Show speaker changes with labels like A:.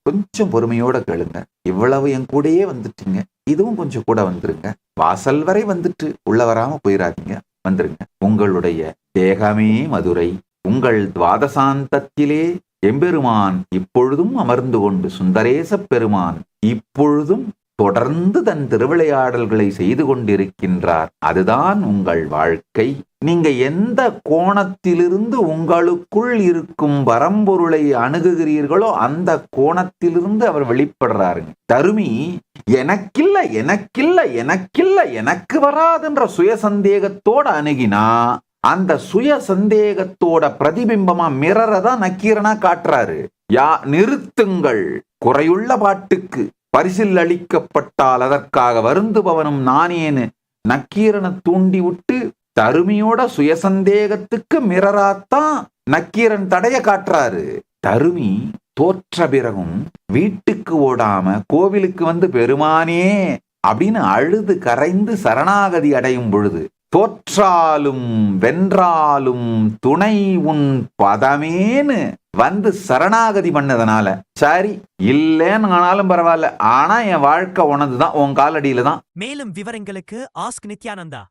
A: கொஞ்சம் பொறுமையோட கேளுங்க. இவ்வளவு என் கூடயே வந்துட்டீங்க, இதுவும் கொஞ்சம் கூட வந்துருங்க. வாசல் வரை வந்துட்டு உள்ள வராம போயிடாதீங்க, வந்துருங்க. உங்களுடைய தேகமே மதுரை, உங்கள் துவாதசாந்தத்திலே எம்பெருமான் இப்பொழுதும் அமர்ந்து கொண்டு, சுந்தரேச பெருமான் இப்பொழுதும் தொடர்ந்து தன் திருவிளையாடல்களை செய்து கொண்டிருக்கின்றார். அதுதான் உங்கள் வாழ்க்கை. நீங்க எந்த கோணத்திலிருந்து உங்களுக்குள் இருக்கும் பரம்பொருளை அணுகுகிறீர்களோ அந்த கோணத்திலிருந்து அவர் வெளிப்படுறாருங்க. தருமி எனக்கில்ல எனக்கில்ல எனக்கில்ல எனக்கு வராதுன்ற சுய சந்தேகத்தோட அணுகினா அந்த சுய சந்தேகத்தோட பிரதிபிம்பமா மிரரதான் நக்கீரனா காட்டுறாரு. நிறுத்துங்கள், குறையுள்ள பாட்டுக்கு பரிசில் அளிக்கப்பட்டால் அதற்காக வருந்துபவனும் நானேன்னு நக்கீரனை தூண்டி விட்டு தருமியோட சுயசந்தேகத்துக்கு மிரராத்தான் நக்கீரன் தடைய காட்டுறாரு. தருமி தோற்ற பிறகும் வீட்டுக்கு ஓடாம கோவிலுக்கு வந்து பெருமானே அப்படின்னு அழுது கரைந்து சரணாகதி அடையும் பொழுது, தோற்றாலும் வென்றாலும் துணை உன் பதமேன்னு வந்து சரணாகதி பண்ணதுனால, சரி இல்லேன்னு ஆனாலும் பரவாயில்ல, ஆனா என் வாழ்க்கை உனதுதான், உன் காலடியில தான்.
B: மேலும் விவரங்களுக்கு ஆஸ்க் நித்யானந்தா.